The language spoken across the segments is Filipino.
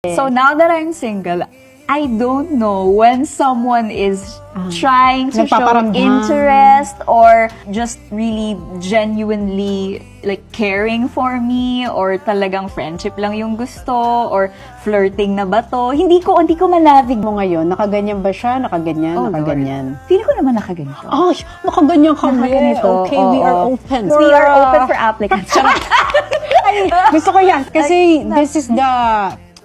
So now that I'm single, I don't know when someone is trying to show Nagpaparamdam. interest or just really genuinely like caring for me or talagang friendship lang yung gusto or flirting na ba to. Hindi ko manavig. Mo ngayon, nakaganyan ba siya? Nakaganyan? Nakaganyan? Feeling ko naman nakaganito. Ay, nakaganyan kami. Nakaganito. Okay, we are open. We are open for applicants. Ay, gusto ko yan. Kasi this is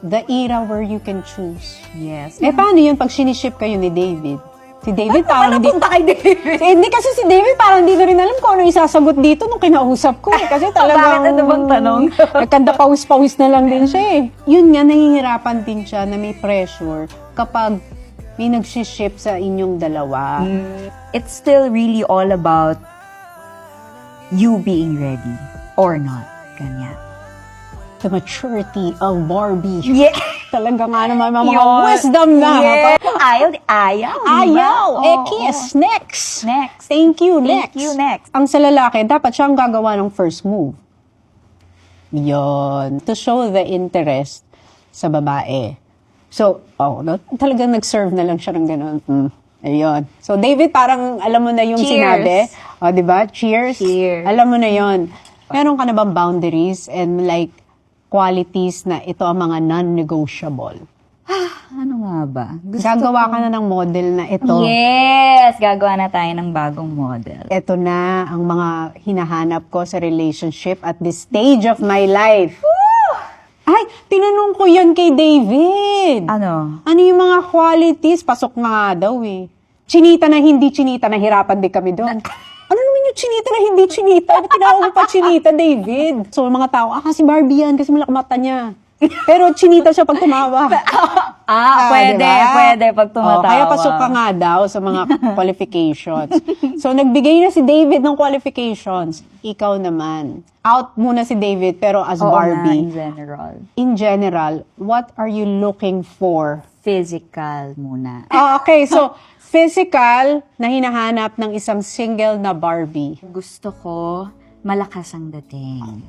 the era where you can choose. Yes. Eh, paano yun pag siniship kayo ni David? Si David parang hindi... Punta kay David. Hindi kasi si David parang hindi na rin alam kung ano isasagot dito nung kinausap ko. Kasi talagang... Bakit? Ano bang tanong? Nagkanda-pawis-pawis na lang din siya eh. Yun nga, nahihirapan din siya na may pressure kapag may nagsiship sa inyong dalawa. It's still really all about you being ready or not. Ganyan. The maturity of Barbie. Yeah. Talaga nga naman, mga Yun. wisdom na. Yeah. Ayaw. Ayaw. diba? Kiss. Next. Next. Thank you. Next. Thank you. Next. Ang sa lalaki, dapat siyang gagawa ng first move. Yon. To show the interest sa babae. So, talagang nag-serve na lang siya ng ganun. Ayun. So, David, parang alam mo na yung Cheers. sinabi. O, di ba? Cheers. Cheers. Alam mo na yon. Meron ka na bang boundaries and like qualities na ito ang mga non-negotiable? Ano nga ba? Gagawa ka na ng model na ito. Yes! Gagawa na tayo ng bagong model. Ito na ang mga hinahanap ko sa relationship at this stage of my life. Ay, tinanong ko yan kay David. Ano? Ano yung mga qualities? Pasok nga daw eh. Chinita na hindi chinita, nahirapan din kami doon. Ano naman yung chinita na hindi chinita? Tinawag mo pa chinita, David. So, mga tao, si Barbie yan kasi malaki mata niya. Pero chinita siya pag tumawa. Pwede, diba? pwede pag tumatawa. Kaya pasok ka nga daw sa mga qualifications. So, nagbigay na si David ng qualifications. Ikaw naman. Out muna si David, pero as Oo Barbie. nga, in general. In general, what are you looking for? Physical muna. Okay, so physical na hinahanap ng isang single na Barbie. Gusto ko malakas ang dating.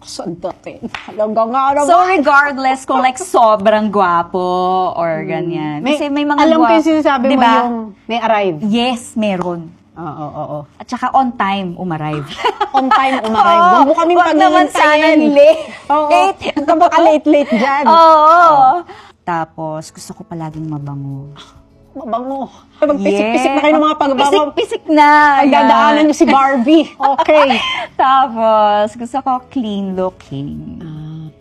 Saan dating? Halaga nga naman. So regardless kung like sobrang gwapo or ganyan. Kasi may mga alam ko yung sinasabi mo diba? yung may arrive. Yes, meron. Oo. At saka on time umarrive. On time umarrive. Huwag mo kaming Wag naman sana paghihintayin. late. Oo. Late. Huwag ka baka late dyan. Oo. Tapos, gusto ko palaging mabango. Mabango. Magpisik-pisik na kayo ng mga pagbango. Pisik-pisik na. Ay, dadaanan niyo si Barbie. Okay. Tapos, gusto ko clean looking.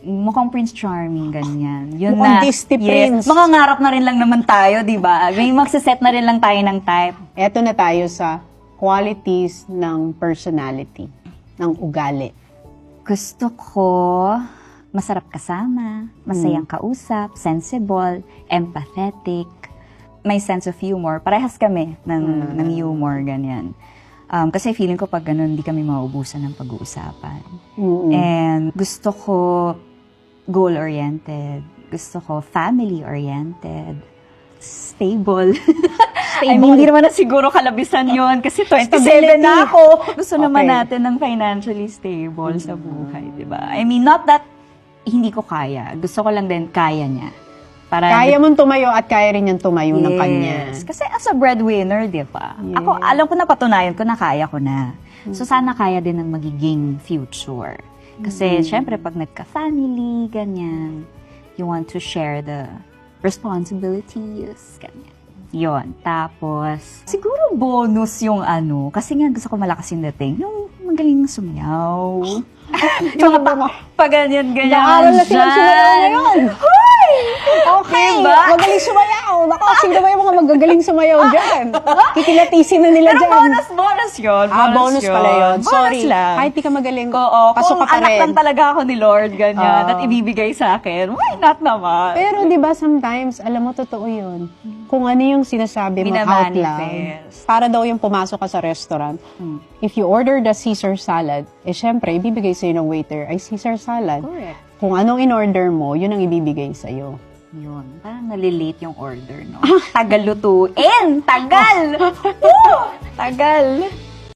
Mukhang Prince Charming, ganyan. Yun Mukhang na. Disney Prince. Mga ngarap na rin lang naman tayo, di ba? May magsiset na rin lang tayo ng type. Eto na tayo sa qualities ng personality, ng ugali. Gusto ko masarap kasama, masayang kausap, sensible, empathetic, may sense of humor. Parehas kami ng humor, ganyan. Kasi feeling ko pag ganun, hindi kami maubusan ng pag-uusapan. And gusto ko goal-oriented. Gusto ko family-oriented. Stable. I mean, hindi naman na siguro kalabisan yon kasi 27 na ako. Gusto naman natin ng financially stable sa buhay, di ba? I mean, not that hindi ko kaya. Gusto ko lang din kaya niya. Para Kaya mong tumayo at kaya rin niyang tumayo ng kanya. Kasi as a breadwinner, di ba? Yes. Ako, alam ko na patunayan ko na kaya ko na. So, sana kaya din ng magiging future. Kasi, syempre, pag nagka-family, ganyan, you want to share the responsibilities, ganyan. Yon. Tapos, siguro bonus yung ano, kasi nga gusto ko malakas yung dating, yung magaling sumayaw. Yung pag ganyan-ganyan. Naaral na silang sumayaw ngayon. Okay, Diba? magaling sumayaw. Baka sino ba yung mga magagaling sumayaw dyan? Kikilatisin na nila Pero dyan. bonus yun. Bonus pala yun. Bonus Sorry. lang. Kahit di ka magaling, Oo, pasok kung ka pa anak rin. lang talaga ako ni Lord, ganyan, at ibibigay sa akin, why not naman? Pero di ba sometimes, alam mo, totoo yun. Kung ano yung sinasabi mo out loud. Minamanifest. Para daw yung pumasok ka sa restaurant, if you order the Caesar salad, syempre, ibibigay sa'yo ng waiter ay Caesar salad. Correct. Kung anong in-order mo, yun ang ibibigay sa'yo. Yun, parang nalilate yung order, no? Tagal lutuin! Tagal! Woo! Tagal!